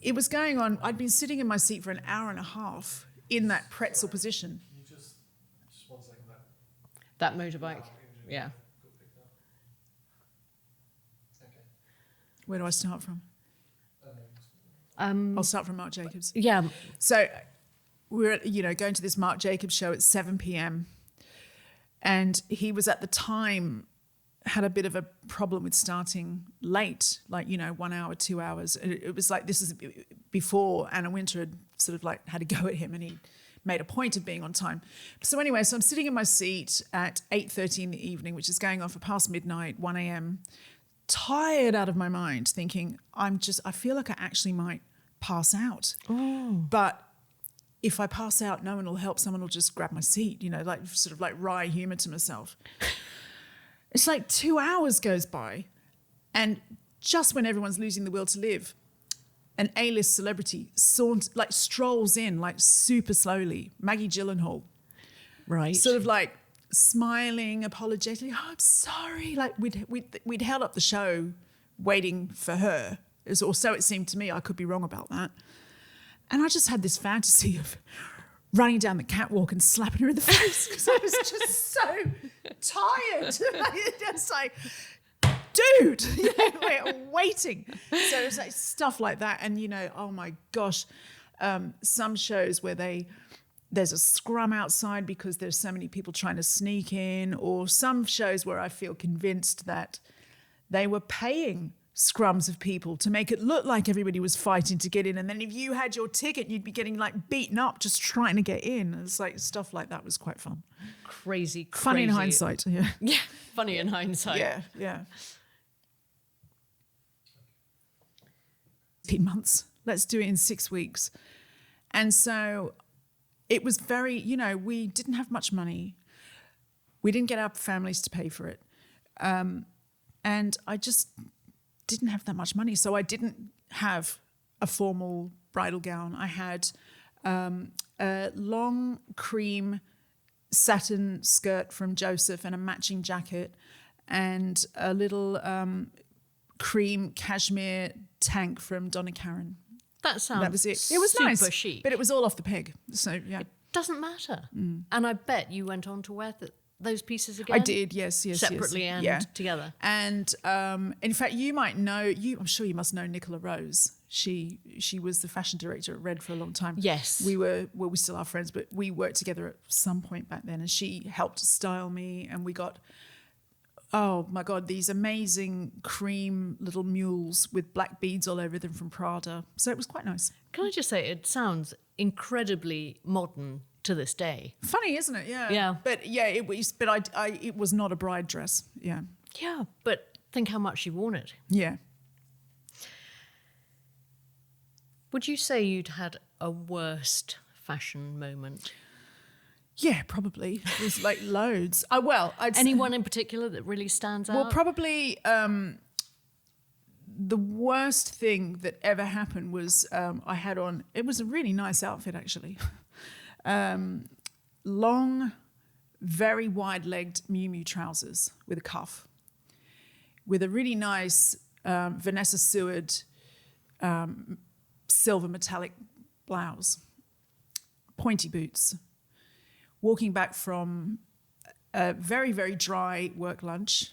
Speaker 2: it was going on. I'd been sitting in my seat for an hour and a half in that pretzel position.
Speaker 3: Can you just 1 second
Speaker 1: That motorbike, yeah.
Speaker 3: Okay.
Speaker 2: Where do I start from? I'll start from Marc Jacobs.
Speaker 1: Yeah.
Speaker 2: So we're, going to this Marc Jacobs show at 7 p.m. And he was at the time had a bit of a problem with starting late, like, 1 hour, 2 hours. It was like, this is before Anna Wintour had sort of like had to go at him and he made a point of being on time. So anyway, so I'm sitting in my seat at 8:30 in the evening, which is going on for past midnight, 1 a.m., tired out of my mind, thinking, I feel like I actually might pass out. Oh. But if I pass out, no one will help. Someone will just grab my seat, like sort of like wry humour to myself. It's like 2 hours goes by, and just when everyone's losing the will to live, an A-list celebrity strolls in like super slowly, Maggie Gyllenhaal.
Speaker 1: Right.
Speaker 2: Sort of like smiling, apologetically, I'm sorry. Like we'd held up the show waiting for her, or so it seemed to me. I could be wrong about that. And I just had this fantasy of running down the catwalk and slapping her in the face because I was just so tired. It's like, dude, we're waiting. So it's like stuff like that. And, oh my gosh, some shows where there's a scrum outside because there's so many people trying to sneak in, or some shows where I feel convinced that they were paying scrums of people to make it look like everybody was fighting to get in. And then if you had your ticket, you'd be getting like beaten up just trying to get in. It's like stuff like that was quite fun.
Speaker 1: Crazy.
Speaker 2: Funny in hindsight. Yeah.
Speaker 1: Yeah, funny in hindsight.
Speaker 2: Yeah. 18 months. Let's do it in 6 weeks. And so it was very, we didn't have much money. We didn't get our families to pay for it. And I just didn't have that much money. So I didn't have a formal bridal gown. I had a long cream satin skirt from Joseph and a matching jacket and a little cream cashmere tank from Donna Karan.
Speaker 1: That
Speaker 2: was it. It was
Speaker 1: super
Speaker 2: nice,
Speaker 1: chic.
Speaker 2: but it was all off the peg. So yeah,
Speaker 1: It doesn't matter. And I bet you went on to wear those pieces again.
Speaker 2: I did. Yes.
Speaker 1: Separately and together.
Speaker 2: And in fact, you might know. I'm sure you must know Nicola Rose. She was the fashion director at Red for a long time.
Speaker 1: Yes.
Speaker 2: We still are friends, but we worked together at some point back then, and she helped style me, and we got. Oh my God, these amazing cream little mules with black beads all over them from Prada. So it was quite nice.
Speaker 1: Can I just say, it sounds incredibly modern to this day.
Speaker 2: Funny, isn't it? Yeah.
Speaker 1: Yeah.
Speaker 2: But yeah, it was. But it was not a bride dress. Yeah.
Speaker 1: Yeah, but think how much you've worn it.
Speaker 2: Yeah.
Speaker 1: Would you say you'd had a worst fashion moment?
Speaker 2: Yeah, probably. There's like loads.
Speaker 1: Anyone in particular that really stands out?
Speaker 2: Well, probably the worst thing that ever happened was I had on. It was a really nice outfit, actually. Long, very wide-legged Miu Miu trousers with a cuff, with a really nice Vanessa Seward silver metallic blouse, pointy boots. Walking back from a very, very dry work lunch,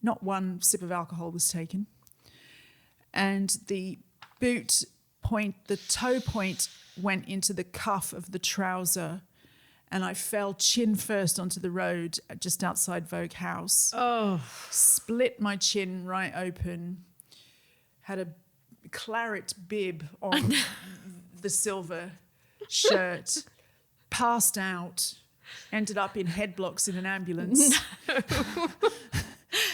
Speaker 2: not one sip of alcohol was taken. And the toe point went into the cuff of the trouser, and I fell chin first onto the road just outside Vogue House.
Speaker 1: Oh.
Speaker 2: Split my chin right open, had a claret bib on the silver shirt. Passed out, ended up in head blocks in an ambulance. No.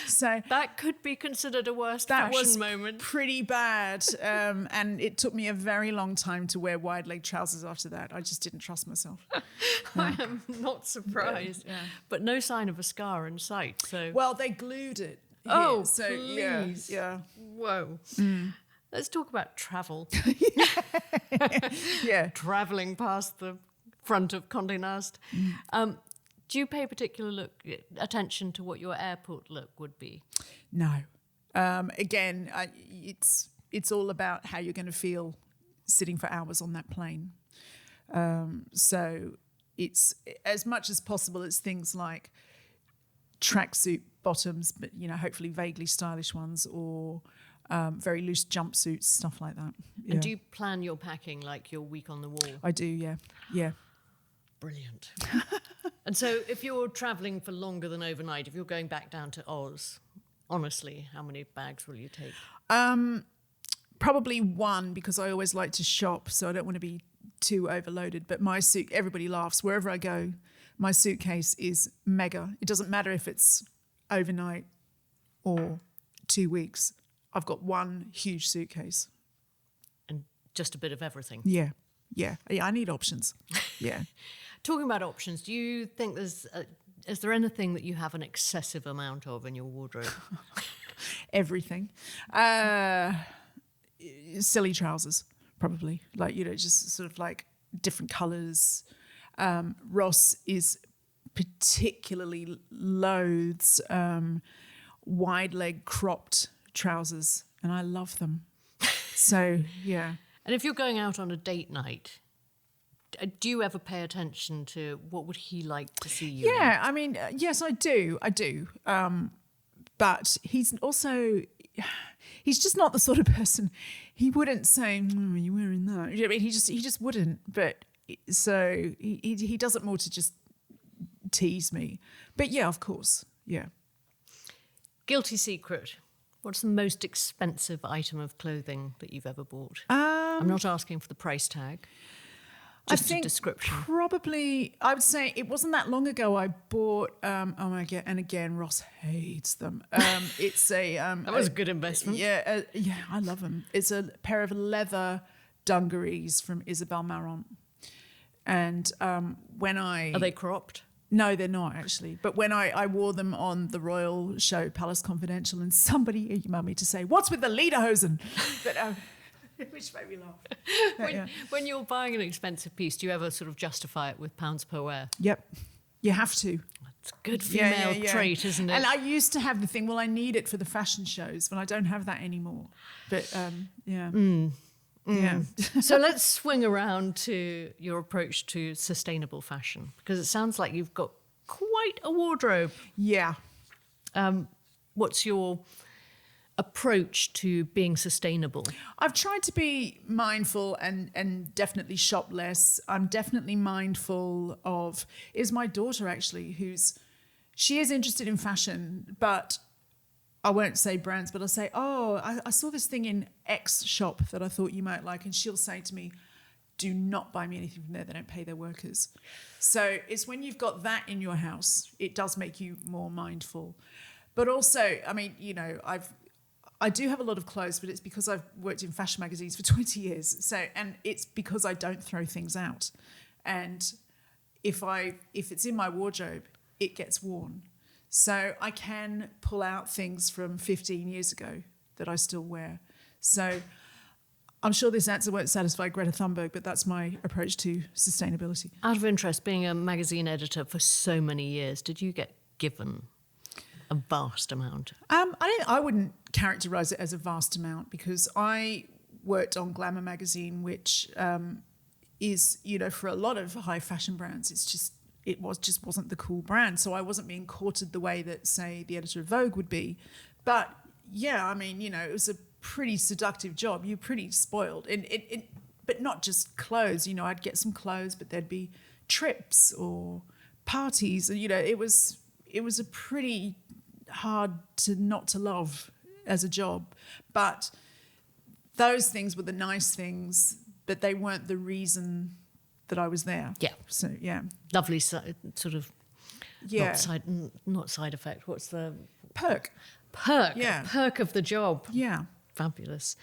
Speaker 2: So
Speaker 1: that could be considered a worst fashion moment.
Speaker 2: Pretty bad. And it took me a very long time to wear wide leg trousers after that. I just didn't trust myself.
Speaker 1: I am not surprised. Yeah. But no sign of a scar in sight. So
Speaker 2: well, they glued it.
Speaker 1: Oh,
Speaker 2: here, so
Speaker 1: please.
Speaker 2: Yeah.
Speaker 1: Whoa. Let's talk about travel.
Speaker 2: Yeah.
Speaker 1: Traveling past the front of Conde Nast. Do you pay particular attention to what your airport look would be?
Speaker 2: No. Again, it's all about how you're going to feel sitting for hours on that plane. So it's as much as possible. It's things like tracksuit bottoms, but hopefully vaguely stylish ones, or very loose jumpsuits, stuff like that.
Speaker 1: And do you plan your packing like your week on the wall?
Speaker 2: I do, yeah.
Speaker 1: Brilliant. And so if you're travelling for longer than overnight, if you're going back down to Oz, honestly, how many bags will you take?
Speaker 2: Probably one, because I always like to shop, so I don't want to be too overloaded. But my suit, everybody laughs. Wherever I go, my suitcase is mega. It doesn't matter if it's overnight or 2 weeks. I've got one huge suitcase.
Speaker 1: And just a bit of everything.
Speaker 2: Yeah. I need options. Yeah.
Speaker 1: Talking about options, do you think is there anything that you have an excessive amount of in your wardrobe?
Speaker 2: Everything. Silly trousers, probably. Like, just sort of like different colours. Ross is particularly loathes wide leg cropped trousers, and I love them. So, yeah.
Speaker 1: And if you're going out on a date night, do you ever pay attention to what would he like to see you in?
Speaker 2: Yeah, I mean, yes, I do. But he's just not the sort of person. He wouldn't say, "Are you wearing that?" You know what I mean? He just wouldn't. But so he does it more to just tease me. But yeah, of course, yeah.
Speaker 1: Guilty secret What's the most expensive item of clothing that you've ever bought? I'm not asking for the price tag. Just a description.
Speaker 2: Probably, I would say it wasn't that long ago. I bought. Oh my god! And again, Ross hates them. It's a.
Speaker 1: That was a good investment.
Speaker 2: Yeah, I love them. It's a pair of leather dungarees from Isabel Marant. And when
Speaker 1: Are they cropped?
Speaker 2: No, they're not actually. But when I wore them on the royal show, Palace Confidential, and somebody emailed me to say, "What's with the lederhosen?" But, which made me laugh.
Speaker 1: When you're buying an expensive piece, do you ever sort of justify it with pounds per wear?
Speaker 2: Yep, you have to.
Speaker 1: It's a good female trait, isn't it?
Speaker 2: And I used to have the thing, well, I need it for the fashion shows, but I don't have that anymore. But yeah. Yeah.
Speaker 1: So let's swing around to your approach to sustainable fashion, because it sounds like you've got quite a wardrobe.
Speaker 2: Yeah.
Speaker 1: What's your approach to being sustainable?
Speaker 2: I've tried to be mindful and definitely shop less. I'm definitely mindful of, is my daughter actually, she is interested in fashion, but I won't say brands, but I'll say, I saw this thing in X shop that I thought you might like. And she'll say to me, do not buy me anything from there. They don't pay their workers. So it's when you've got that in your house, it does make you more mindful. But also, I mean, I do have a lot of clothes, but it's because I've worked in fashion magazines for 20 years. So, and it's because I don't throw things out. And if it's in my wardrobe, it gets worn. So I can pull out things from 15 years ago that I still wear. So I'm sure this answer won't satisfy Greta Thunberg, but that's my approach to sustainability.
Speaker 1: Out of interest, being a magazine editor for so many years, did you get given a vast amount?
Speaker 2: I wouldn't characterise it as a vast amount, because I worked on Glamour magazine, which is, for a lot of high fashion brands, it wasn't the cool brand. So I wasn't being courted the way that, say, the editor of Vogue would be. But yeah, I mean, it was a pretty seductive job. You're pretty spoiled. But not just clothes. I'd get some clothes, but there'd be trips or parties. And, it was a pretty hard not to love as a job. But those things were the nice things, but they weren't the reason that I was there.
Speaker 1: Yeah.
Speaker 2: So, yeah.
Speaker 1: Lovely sort of,
Speaker 2: Yeah.
Speaker 1: not side effect. What's the...
Speaker 2: Perk. Yeah.
Speaker 1: Perk of the job.
Speaker 2: Yeah.
Speaker 1: Fabulous.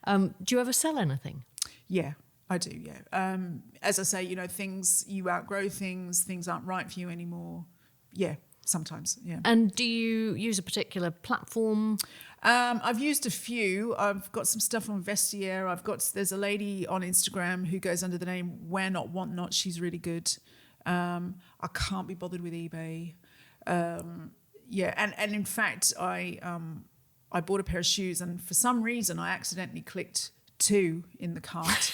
Speaker 1: Do you ever sell anything?
Speaker 2: Yeah, I do, yeah. As I say, things, you outgrow things aren't right for you anymore. Yeah, sometimes, yeah.
Speaker 1: And do you use a particular platform?
Speaker 2: I've used a few. I've got some stuff on Vestiaire. There's a lady on Instagram who goes under the name Wear Not, Want Not. She's really good. I can't be bothered with eBay. Yeah, and in fact, I bought a pair of shoes, and for some reason, I accidentally clicked 2 in the cart.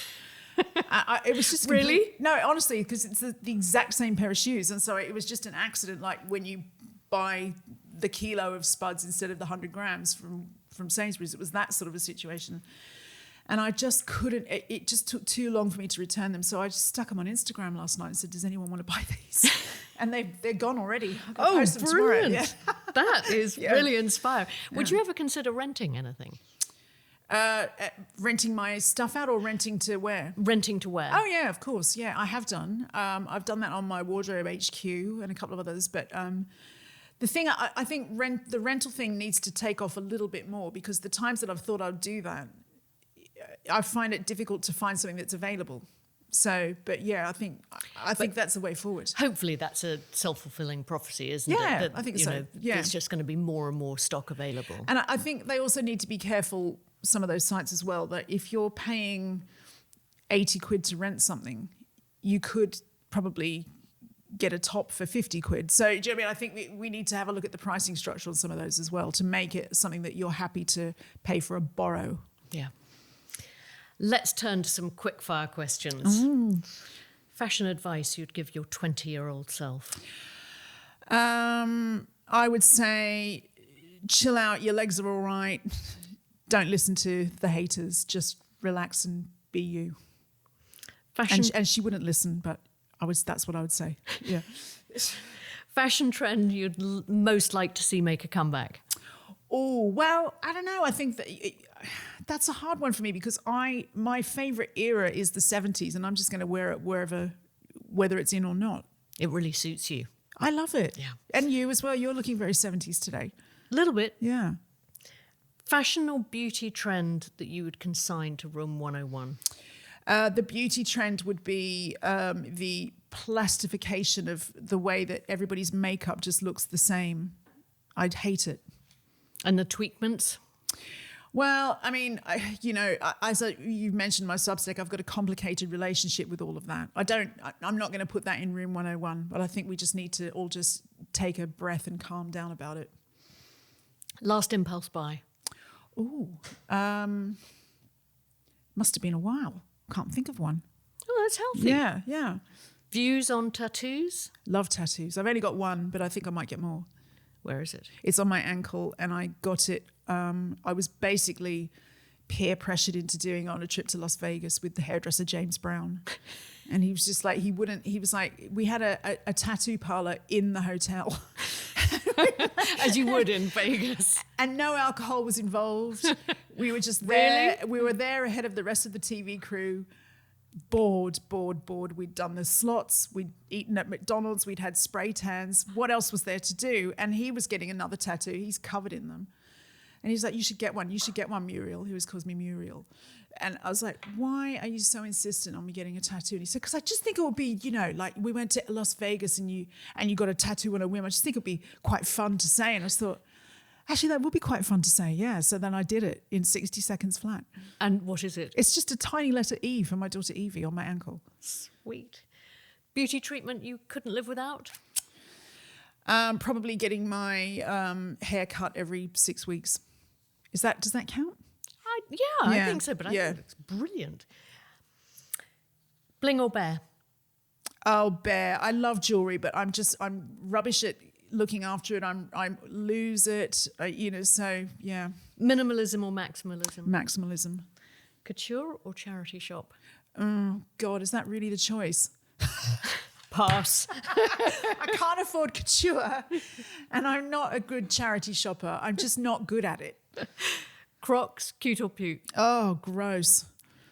Speaker 2: It was just
Speaker 1: really?
Speaker 2: No, honestly, because it's the exact same pair of shoes, and so it was just an accident, like when you buy the kilo of spuds instead of the 100 grams from Sainsbury's. It was that sort of a situation. And I just couldn't, it just took too long for me to return them. So I just stuck them on Instagram last night and said, does anyone want to buy these? And they're gone already.
Speaker 1: Oh, brilliant.
Speaker 2: Yeah.
Speaker 1: That is really inspiring. Would you ever consider renting anything?
Speaker 2: Renting my stuff out or renting to wear?
Speaker 1: Renting to wear.
Speaker 2: Oh, yeah, of course. Yeah, I have done. I've done that on my Wardrobe HQ and a couple of others. But the thing, I think the rental thing needs to take off a little bit more, because the times that I've thought I'd do that, I find it difficult to find something that's available. So, but yeah, I think that's the way forward.
Speaker 1: Hopefully that's a self-fulfilling prophecy, isn't it?
Speaker 2: Yeah,
Speaker 1: That,
Speaker 2: I think so. Yeah.
Speaker 1: There's just going to be more and more stock available.
Speaker 2: And I think they also need to be careful, some of those sites as well, that if you're paying 80 quid to rent something, you could probably get a top for 50 quid. So, do you know what I mean? I think we need to have a look at the pricing structure on some of those as well, to make it something that you're happy to pay for a borrow.
Speaker 1: Yeah. Let's turn to some quickfire questions. Fashion advice you'd give your 20-year-old self?
Speaker 2: I would say, chill out, your legs are all right. Don't listen to the haters. Just relax and be you.
Speaker 1: Fashion
Speaker 2: And she wouldn't listen, but that's what I would say. Yeah.
Speaker 1: Fashion trend you'd most like to see make a comeback?
Speaker 2: Oh, well, I don't know. I think that that's a hard one for me because my favorite era is the 70s, and I'm just going to wear it wherever, whether it's in or not.
Speaker 1: It really suits you.
Speaker 2: I love it.
Speaker 1: Yeah.
Speaker 2: And you as well. You're looking very 70s today.
Speaker 1: A little bit.
Speaker 2: Yeah.
Speaker 1: Fashion or beauty trend that you would consign to room 101?
Speaker 2: The beauty trend would be the plastification of the way that everybody's makeup just looks the same. I'd hate it.
Speaker 1: And the tweakments?
Speaker 2: Well, I mean, as you mentioned my Substack, I've got a complicated relationship with all of that. I'm not going to put that in room 101, but I think we just need to all just take a breath and calm down about it.
Speaker 1: Last impulse buy?
Speaker 2: Ooh, must have been a while. Can't think of one.
Speaker 1: Oh, that's healthy.
Speaker 2: Yeah.
Speaker 1: Views on tattoos?
Speaker 2: Love tattoos. I've only got one, but I think I might get more.
Speaker 1: Where is it?
Speaker 2: It's on my ankle, and I got it. I was basically peer pressured into doing it on a trip to Las Vegas with the hairdresser James Brown. And he was just like, he was like, we had a tattoo parlor in the hotel.
Speaker 1: As you would in Vegas.
Speaker 2: And no alcohol was involved. We were just there.
Speaker 1: Really?
Speaker 2: We were there ahead of the rest of the TV crew. Bored. We'd done the slots. We'd eaten at McDonald's. We'd had spray tans. What else was there to do? And he was getting another tattoo. He's covered in them. And he's like, you should get one. You should get one, Muriel. He always calls me Muriel. And I was like, why are you so insistent on me getting a tattoo? And he said, because I just think it would be, like we went to Las Vegas and you got a tattoo on a whim. I just think it would be quite fun to say. And I just thought, actually, that would be quite fun to say, yeah. So then I did it in 60 seconds flat.
Speaker 1: And what is it?
Speaker 2: It's just a tiny letter E for my daughter Evie on my ankle.
Speaker 1: Sweet. Beauty treatment you couldn't live without?
Speaker 2: Probably getting my hair cut every 6 weeks. Does that count?
Speaker 1: I think so, but I think it's brilliant. Bling or bear?
Speaker 2: Oh, bear. I love jewelry, but I'm rubbish at looking after it. I lose it, so yeah.
Speaker 1: Minimalism or maximalism?
Speaker 2: Maximalism.
Speaker 1: Couture or charity shop?
Speaker 2: Oh, God, is that really the choice?
Speaker 1: Pass.
Speaker 2: I can't afford couture, and I'm not a good charity shopper. I'm just not good at it.
Speaker 1: Crocs, cute or puke?
Speaker 2: Oh, gross.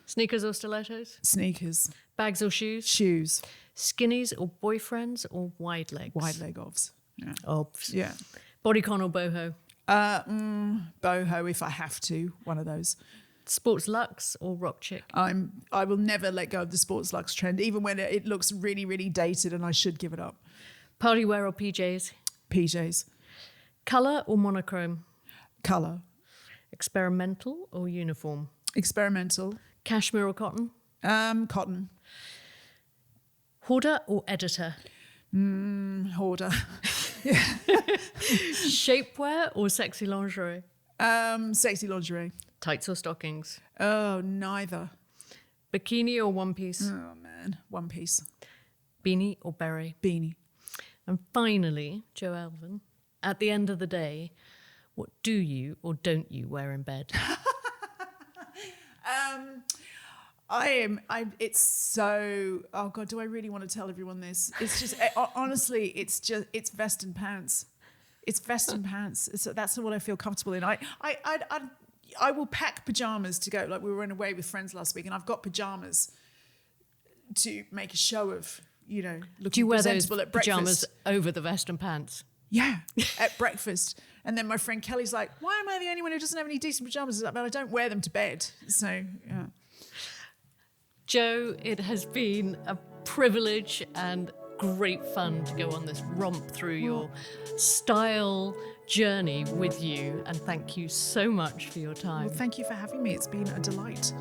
Speaker 1: Sneakers or stilettos?
Speaker 2: Sneakers.
Speaker 1: Bags or shoes?
Speaker 2: Shoes.
Speaker 1: Skinnies or boyfriends or wide legs?
Speaker 2: Wide leg ovs. Yeah.
Speaker 1: Obs.
Speaker 2: Yeah.
Speaker 1: Bodycon or boho?
Speaker 2: Boho if I have to, one of those.
Speaker 1: Sports luxe or rock chick?
Speaker 2: I will never let go of the sports luxe trend, even when it looks really, really dated and I should give it up.
Speaker 1: Party wear or PJs?
Speaker 2: PJs.
Speaker 1: Colour or monochrome?
Speaker 2: Colour.
Speaker 1: Experimental or uniform?
Speaker 2: Experimental.
Speaker 1: Cashmere or cotton?
Speaker 2: Cotton.
Speaker 1: Hoarder or editor?
Speaker 2: Hoarder.
Speaker 1: Shapewear or sexy lingerie?
Speaker 2: Sexy lingerie.
Speaker 1: Tights or stockings?
Speaker 2: Oh, neither.
Speaker 1: Bikini or one piece?
Speaker 2: Oh, man. One piece.
Speaker 1: Beanie or beret?
Speaker 2: Beanie.
Speaker 1: And finally, Joe Elvin, at the end of the day, what do you or don't you wear in bed?
Speaker 2: It's so, oh God, do I really want to tell everyone this? It's just, honestly, it's vest and pants. It's vest and pants. That's what I feel comfortable in. I will pack pajamas to go. Like we were away with friends last week and I've got pajamas to make a show of, looking
Speaker 1: Do you wear those
Speaker 2: presentable at
Speaker 1: pajamas
Speaker 2: breakfast.
Speaker 1: over the vest and pants?
Speaker 2: Yeah, at breakfast. And then my friend Kelly's like, why am I the only one who doesn't have any decent pajamas? But I don't wear them to bed. So, yeah.
Speaker 1: Joe, it has been a privilege and great fun to go on this romp through your style journey with you. And thank you so much for your time.
Speaker 2: Well, thank you for having me. It's been a delight.